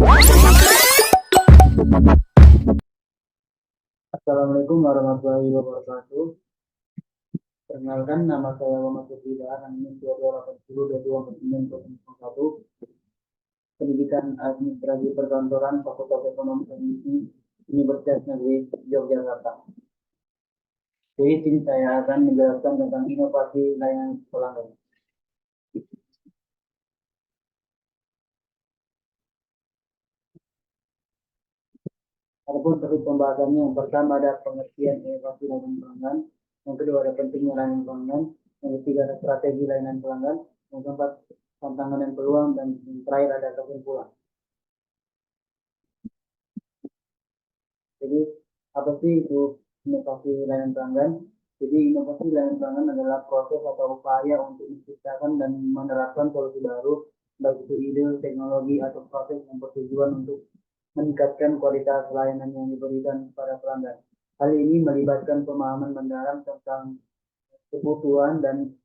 Assalamualaikum warahmatullahi wabarakatuh. Perkenalkan, nama saya Muhammad Firdaus, NIM 2280224901, Pendidikan Administrasi Perkantoran Fakultas Ekonomi dan Bisnis Universitas Negeri Yogyakarta. Jadi sini saya akan menjelaskan tentang inovasi layanan pelanggan. Adapun topik pembahasannya, yang pertama ada pengertian inovasi layanan pelanggan, yang kedua ada pentingnya layanan pelanggan, yang ketiga ada strategi layanan pelanggan, yang keempat tantangan dan peluang, dan yang terakhir ada kesimpulan. Jadi apa sih itu inovasi layanan pelanggan? Jadi inovasi layanan pelanggan adalah proses atau upaya untuk menciptakan dan menerapkan solusi baru, baik itu ide, teknologi, atau proses yang bertujuan untuk meningkatkan kualitas layanan yang diberikan kepada pelanggan. Hal ini melibatkan pemahaman mendalam tentang kebutuhan dan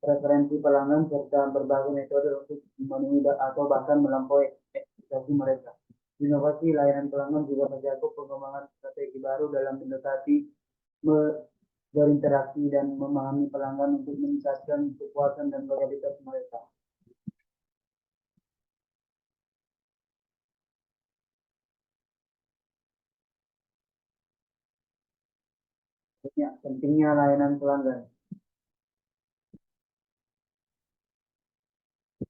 preferensi pelanggan serta berbagai metode untuk memenuhi atau bahkan melampaui ekspektasi mereka. Inovasi layanan pelanggan juga mencakup pengembangan strategi baru dalam mendekati, berinteraksi, dan memahami pelanggan untuk meningkatkan kepuasan dan loyalitas mereka. Pentingnya layanan pelanggan.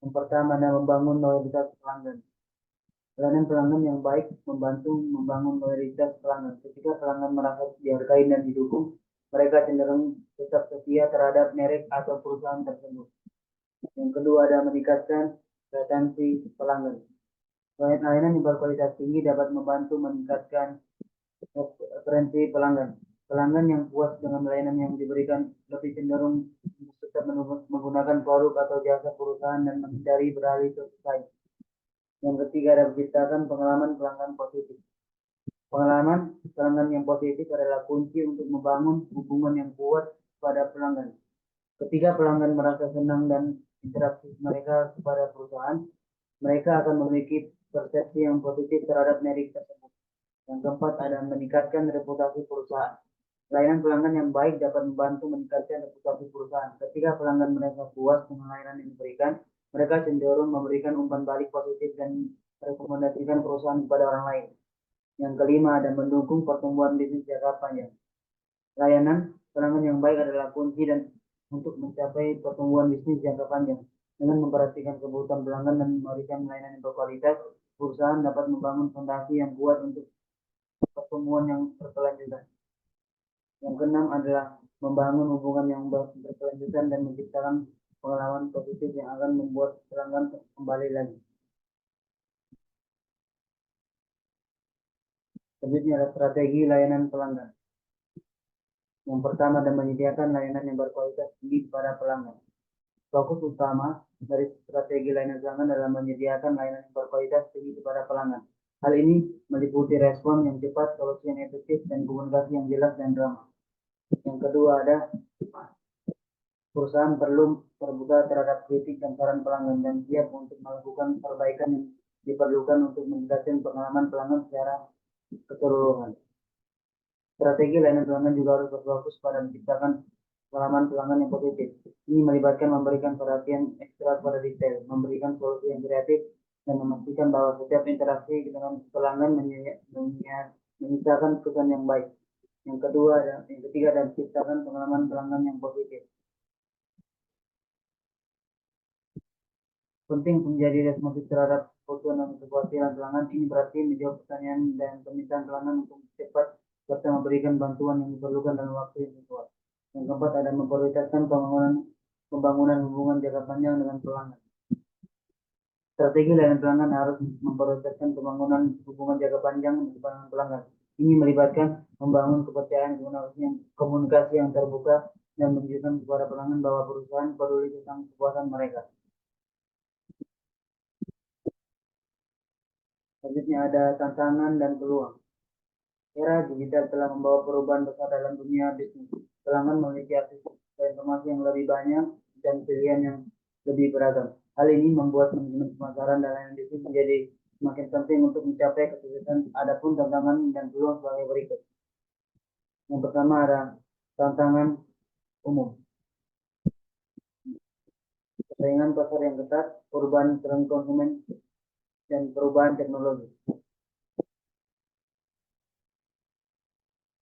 Yang pertama adalah membangun loyalitas pelanggan. Layanan pelanggan yang baik membantu membangun loyalitas pelanggan. Ketika pelanggan merasa dihargai dan didukung, mereka cenderung tetap setia terhadap merek atau perusahaan tersebut. Yang kedua ada meningkatkan retensi pelanggan. Layanan yang berkualitas tinggi dapat membantu meningkatkan preferensi pelanggan. Pelanggan yang puas dengan layanan yang diberikan lebih cenderung tetap menggunakan produk atau jasa perusahaan dan menghindari beralih ke pesaing. Yang ketiga ada menciptakan pengalaman pelanggan positif. Pengalaman pelanggan yang positif adalah kunci untuk membangun hubungan yang kuat pada pelanggan. Ketika pelanggan merasa senang dan interaksi mereka kepada perusahaan, mereka akan memiliki persepsi yang positif terhadap merek tersebut. Yang keempat ada meningkatkan reputasi perusahaan. Layanan pelanggan yang baik dapat membantu meningkatkan reputasi perusahaan. Ketika pelanggan merasa puas dengan layanan yang diberikan, mereka cenderung memberikan umpan balik positif dan merekomendasikan perusahaan kepada orang lain. Yang kelima ada mendukung pertumbuhan bisnis jangka panjang. Layanan pelanggan yang baik adalah kunci dan untuk mencapai pertumbuhan bisnis jangka panjang. Dengan memperhatikan kebutuhan pelanggan dan memberikan layanan yang berkualitas, perusahaan dapat membangun fondasi yang kuat untuk pertumbuhan yang berkelanjutan. Yang keenam adalah membangun hubungan yang berkelanjutan dan menciptakan pengalaman positif yang akan membuat pelanggan kembali lagi. Selanjutnya adalah strategi layanan pelanggan. Yang pertama adalah menyediakan layanan yang berkualitas tinggi kepada pelanggan. Fokus utama dari strategi layanan pelanggan adalah menyediakan layanan yang berkualitas tinggi kepada pelanggan. Hal ini meliputi respon yang cepat, solusi yang efektif, dan komunikasi yang jelas dan ramah. Yang kedua ada perusahaan perlu terbuka terhadap kritik dan saran pelanggan dan siap untuk melakukan perbaikan yang diperlukan untuk meningkatkan pengalaman pelanggan secara keseluruhan. Strategi layanan pelanggan juga harus berfokus pada menciptakan pengalaman pelanggan yang positif. Ini melibatkan memberikan perhatian ekstra pada detail, memberikan solusi yang kreatif, dan memastikan bahwa setiap interaksi dengan pelanggan menyisakan kesan yang baik. Yang ketiga adalah menciptakan pengalaman pelanggan yang positif. Penting menjadi responsif terhadap kebutuhan dan kekhawatiran pelanggan. Ini berarti menjawab pertanyaan dan permintaan pelanggan untuk cepat serta memberikan bantuan yang diperlukan dalam waktu yang sesuai. Yang keempat ada memprioritaskan pembangunan hubungan jangka panjang dengan pelanggan. Strategi layanan pelanggan harus memprioritaskan pembangunan hubungan jangka panjang dengan pelanggan. Ini melibatkan membangun kepercayaan, komunikasi yang terbuka, dan menunjukkan kepada pelanggan bahwa perusahaan peduli tentang kepuasan mereka. Selanjutnya ada tantangan dan peluang. Era digital telah membawa perubahan besar dalam dunia bisnis. Pelanggan memiliki akses ke informasi yang lebih banyak dan pilihan yang lebih beragam. Hal ini membuat manajemen pemasaran dan layanan bisnis menjadi semakin penting untuk mencapai kesuksesan. Adapun tantangan dan peluang sebagai berikut. Yang pertama ada tantangan umum, persaingan pasar yang ketat, perubahan tren konsumen, dan perubahan teknologi.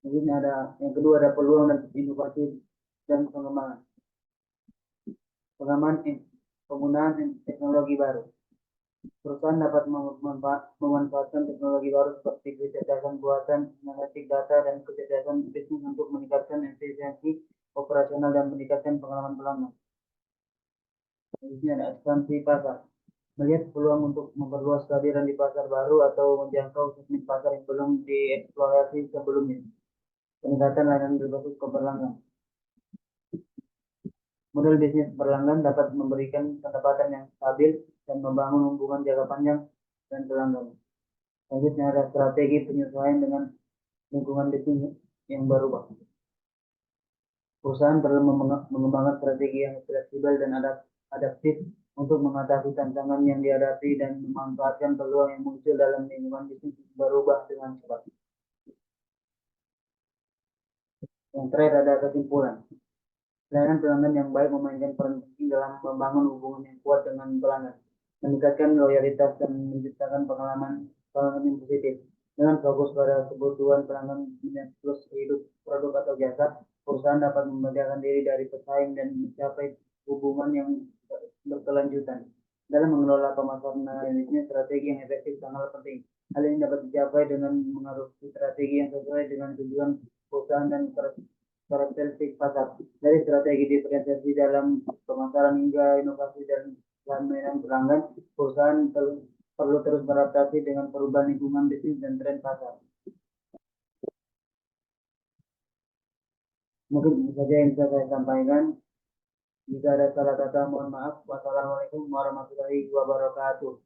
Mungkin ada yang kedua ada peluang dan inovasi dan pengembangan. Penggunaan teknologi baru. Perusahaan dapat memanfaatkan teknologi baru seperti kecerdasan buatan, analitik data, dan kecerdasan bisnis untuk meningkatkan efisiensi operasional dan meningkatkan pengalaman pelanggan. Selanjutnya ada ekspansi pasar. Melihat peluang untuk memperluas kehadiran di pasar baru atau menjangkau segmen pasar yang belum dieksplorasi sebelumnya. Peningkatan layanan berbasis pelanggan. Model bisnis berlangganan dapat memberikan pendapatan yang stabil dan membangun hubungan jangka panjang dan pelanggan. Selanjutnya ada strategi penyesuaian dengan lingkungan bisnis yang berubah. Perusahaan perlu mengembangkan strategi yang fleksibel dan adaptif untuk mengatasi tantangan yang dihadapi dan memanfaatkan peluang yang muncul dalam lingkungan bisnis yang berubah dengan cepat. Yang terakhir ada kesimpulan. Pelayanan pelanggan yang baik memainkan peran penting dalam membangun hubungan yang kuat dengan pelanggan, meningkatkan loyalitas dan menciptakan pengalaman yang positif. Dengan fokus pada kebutuhan pelanggan dan terus hidup produk atau jasa, perusahaan dapat membedakan diri dari pesaing dan mencapai hubungan yang berkelanjutan. Dalam mengelola pemasaran bisnis, strategi yang efektif sangat penting. Hal ini dapat dicapai dengan mengadopsi strategi yang sesuai dengan tujuan perusahaan dan karakteristik pasar. Dari strategi diferensiasi dalam pemasaran hingga inovasi dan pelayanan pelanggan, perusahaan perlu terus beradaptasi dengan perubahan lingkungan bisnis dan tren pasar. Mungkin itu saja yang bisa saya sampaikan. Jika ada salah kata, mohon maaf. Wassalamualaikum warahmatullahi wabarakatuh.